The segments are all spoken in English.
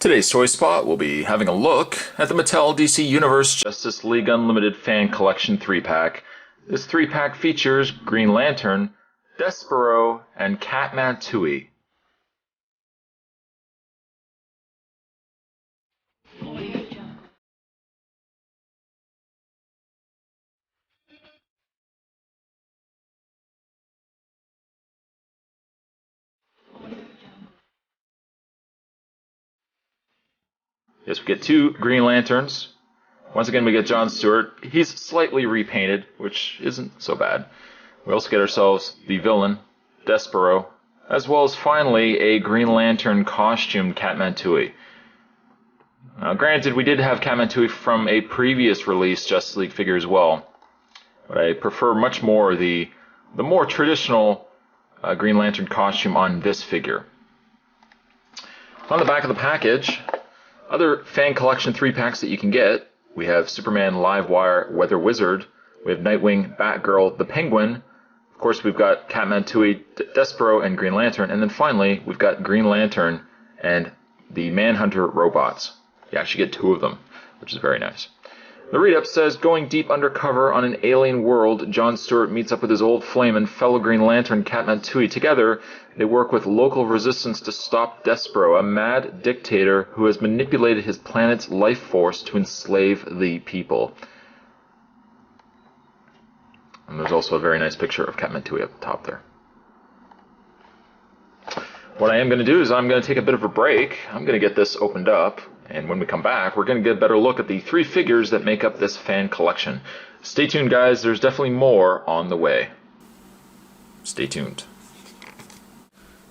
Today's Toy Spot will be having a look at the Mattel DC Universe Justice League Unlimited Fan Collection 3-pack. This 3-pack features Green Lantern, Despero, and Katma Tui. Yes, we get two Green Lanterns. Once again, we get Jon Stewart. He's slightly repainted, which isn't so bad. We also get ourselves the villain, Despero, as well as finally a Green Lantern costumed Katma Tui. Now, granted, we did have Katma Tui from a previous release Justice League figure as well, but I prefer much more the more traditional Green Lantern costume on this figure. On the back of the package, other fan collection 3-packs that you can get. We have Superman, Livewire, Weather Wizard. We have Nightwing, Batgirl, the Penguin. Of course, we've got Katma Tui, Despero, and Green Lantern. And then finally, we've got Green Lantern and the Manhunter robots. You actually get two of them, which is very nice. The read-up says, going deep undercover on an alien world, Jon Stewart meets up with his old flame and fellow Green Lantern Katma Tui. Together, they work with local resistance to stop Despero, a mad dictator who has manipulated his planet's life force to enslave the people. And there's also a very nice picture of Katma Tui up the top there. What I am going to do is I'm going to take a bit of a break. I'm going to get this opened up. And when we come back, we're going to get a better look at the 3 figures that make up this fan collection. Stay tuned, guys. There's definitely more on the way. Stay tuned.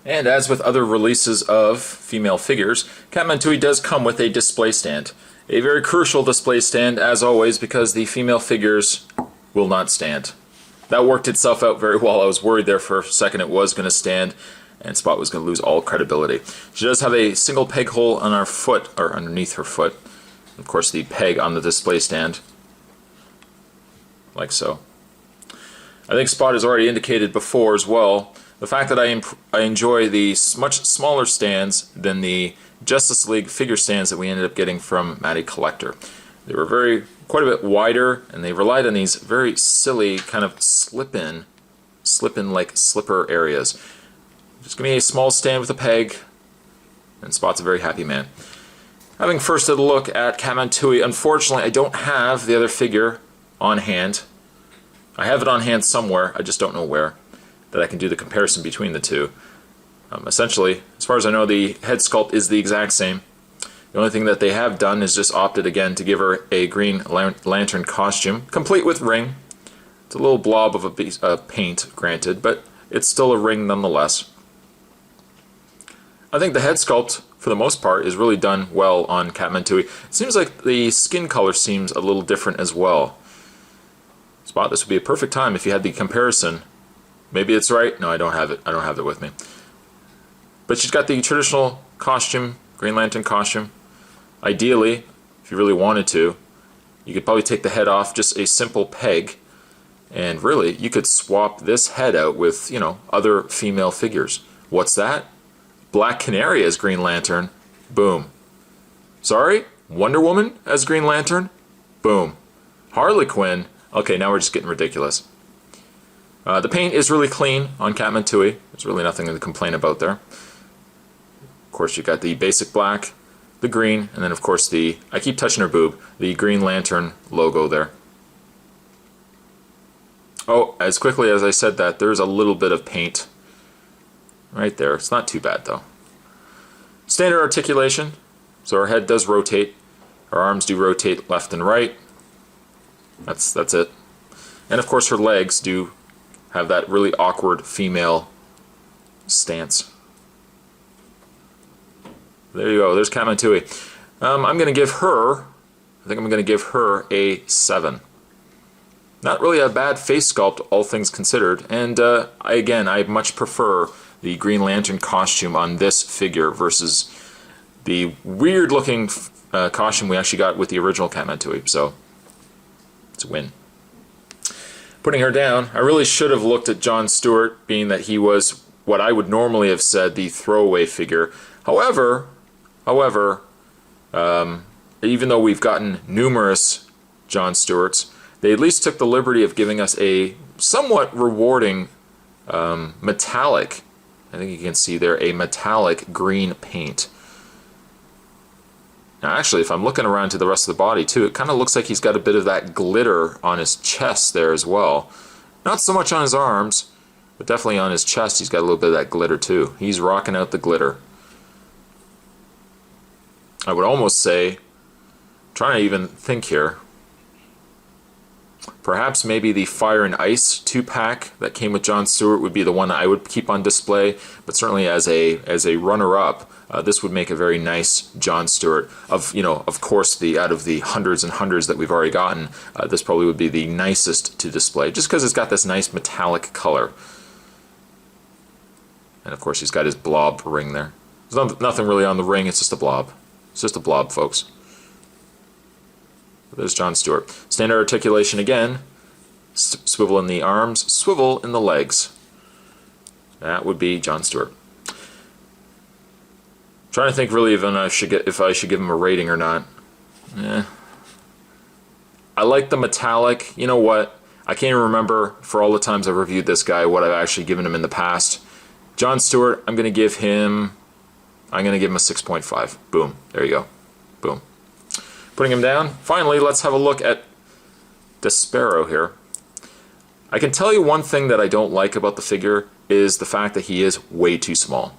And as with other releases of female figures, Katma Tui does come with a display stand. A very crucial display stand, as always, because the female figures will not stand. That worked itself out very well. I was worried there for a second it was going to stand, and Spot was going to lose all credibility. She does have a single peg hole on her foot, or underneath her foot. Of course, the peg on the display stand, like so. I think Spot has already indicated before as well the fact that I enjoy the much smaller stands than the Justice League figure stands that we ended up getting from Mattel Collector. They were quite a bit wider, and they relied on these very silly kind of slip-in like slipper areas. Just give me a small stand with a peg, and Spot's a very happy man. Having first a look at Katma Tui, unfortunately I don't have the other figure on hand. I have it on hand somewhere, I just don't know where, that I can do the comparison between the two. Essentially, as far as I know, the head sculpt is the exact same. The only thing that they have done is just opted again to give her a Green Lantern costume, complete with ring. It's a little blob of a piece of paint, granted, but it's still a ring nonetheless. I think the head sculpt, for the most part, is really done well on Katma Tui. It seems like the skin color seems a little different as well. Spot, this would be a perfect time if you had the comparison. Maybe it's right. No, I don't have it. I don't have it with me. But she's got the traditional costume, Green Lantern costume. Ideally, if you really wanted to, you could probably take the head off, just a simple peg, and really, you could swap this head out with, you know, other female figures. What's that? Black Canary as Green Lantern. Boom. Sorry? Wonder Woman as Green Lantern. Boom. Harley Quinn. Okay, now we're just getting ridiculous. The paint is really clean on Katma Tui. There's really nothing to complain about there. Of course, you've got the basic black, the green, and then of course the, I keep touching her boob, the Green Lantern logo there. Oh, as quickly as I said that, there's a little bit of paint right there. It's not too bad though. Standard articulation, so her head does rotate, her arms do rotate left and right. That's it. And of course her legs do have that really awkward female stance. There you go, there's Katma Tui. I'm going to give her, I think I'm going to give her a 7. Not really a bad face sculpt, all things considered, and I much prefer the Green Lantern costume on this figure versus the weird looking costume we actually got with the original Katma Tui, so it's a win. Putting her down, I really should have looked at Jon Stewart, being that he was what I would normally have said the throwaway figure. However, Even though we've gotten numerous Jon Stewarts, they at least took the liberty of giving us a somewhat rewarding metallic, I think you can see there, a metallic green paint. Now actually, if I'm looking around to the rest of the body too, it kind of looks like he's got a bit of that glitter on his chest there as well. Not so much on his arms, but definitely on his chest he's got a little bit of that glitter too. He's rocking out the glitter. I would almost say, trying to even think here, perhaps maybe the Fire and Ice 2-pack that came with Jon Stewart would be the one I would keep on display, but certainly as a runner-up, this would make a very nice Jon Stewart. Of course, out of the hundreds and hundreds that we've already gotten, this probably would be the nicest to display, just because it's got this nice metallic color. And of course, he's got his blob ring there. There's nothing really on the ring, it's just a blob. It's just a blob, folks. There's Jon Stewart. Standard articulation again. Swivel in the arms, swivel in the legs. That would be Jon Stewart. Trying to think really if I should give him a rating or not. I like the metallic. You know what? I can't even remember for all the times I've reviewed this guy what I've actually given him in the past. Jon Stewart, I'm going to give him a 6.5. Boom. There you go. Boom. Putting him down. Finally, let's have a look at Despero here. I can tell you one thing that I don't like about the figure is the fact that he is way too small.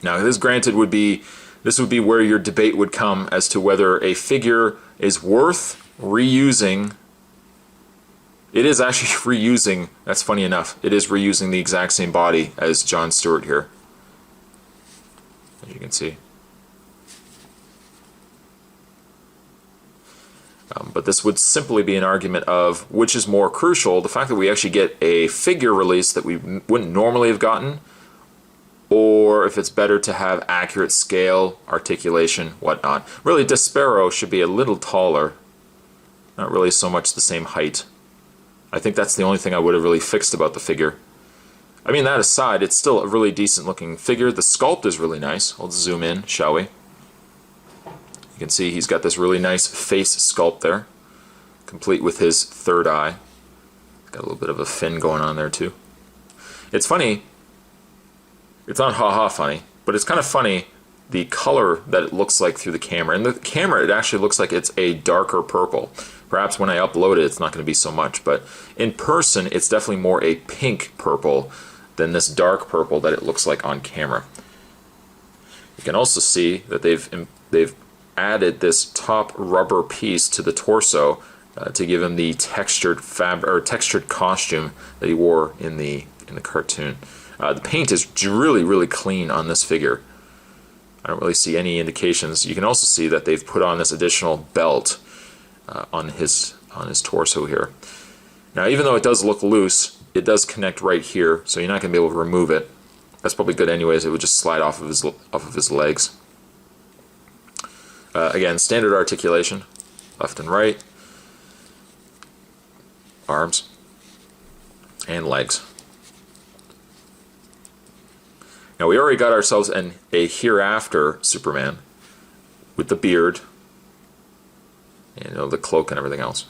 Now, this granted would be where your debate would come as to whether a figure is worth reusing. It is actually reusing, that's funny enough, it is reusing the exact same body as Jon Stewart here, as you can see. But this would simply be an argument of which is more crucial, the fact that we actually get a figure release that we wouldn't normally have gotten, or if it's better to have accurate scale, articulation, whatnot. Really, Despero should be a little taller, not really so much the same height. I think that's the only thing I would have really fixed about the figure. I mean, that aside, it's still a really decent looking figure. The sculpt is really nice. Let's zoom in, shall we? You can see he's got this really nice face sculpt there, complete with his third eye. Got a little bit of a fin going on there too. It's funny, it's not ha-ha funny, but it's kind of funny the color that it looks like through the camera. In the camera it actually looks like it's a darker purple. Perhaps when I upload it it's not going to be so much, but in person it's definitely more a pink purple than this dark purple that it looks like on camera. You can also see that they've added this top rubber piece to the torso to give him the textured costume that he wore in the cartoon. The paint is really clean on this figure. I don't really see any indications. You can also see that they've put on this additional belt on his torso here. Now, even though it does look loose, it does connect right here, so you're not going to be able to remove it. That's probably good anyways. It would just slide off of his legs. Again, standard articulation, left and right, arms, and legs. Now we already got ourselves a hereafter Superman with the beard, and the cloak and everything else.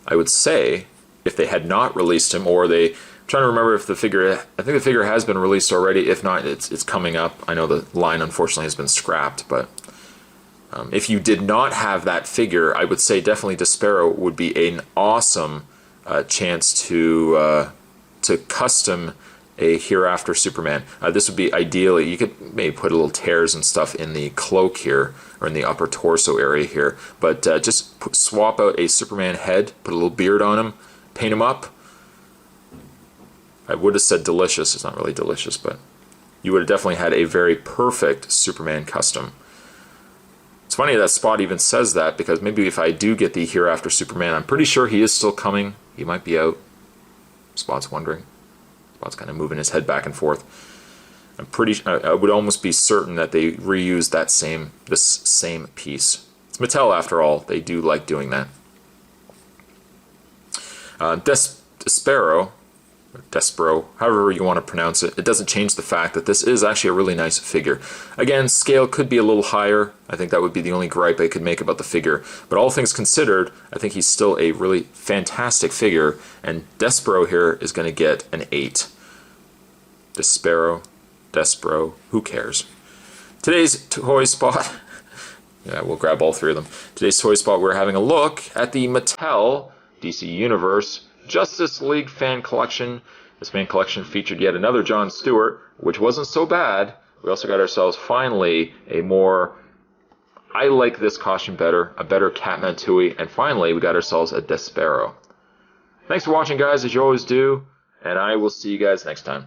I would say if they had not released him, or I'm trying to remember if the figure, I think the figure has been released already. If not, it's coming up. I know the line unfortunately has been scrapped, but if you did not have that figure, I would say definitely Despero would be an awesome chance to custom a hereafter Superman. This would be ideally, you could maybe put a little tears and stuff in the cloak here, or in the upper torso area here, but just swap out a Superman head, put a little beard on him, paint him up. I would have said delicious, it's not really delicious, but you would have definitely had a very perfect Superman custom. It's funny that Spot even says that, because maybe if I do get the hereafter Superman, I'm pretty sure he is still coming. He might be out. Spot's wondering. Spot's kind of moving his head back and forth. I would almost be certain that they reused this same piece. It's Mattel after all. They do like doing that. Despero, Despero, however you want to pronounce it. It doesn't change the fact that this is actually a really nice figure. Again, scale could be a little higher. I think that would be the only gripe I could make about the figure. But all things considered, I think he's still a really fantastic figure, and Despero here is going to get an 8. Despero, who cares? Today's toy spot, yeah, we'll grab all three of them. Today's toy spot, we're having a look at the Mattel DC Universe Justice League fan collection. This fan collection featured yet another Jon Stewart, which wasn't so bad. We also got ourselves finally a more, I like this costume better, a better Katma Tui, and finally we got ourselves a Despero. Thanks for watching, guys, as you always do, and I will see you guys next time.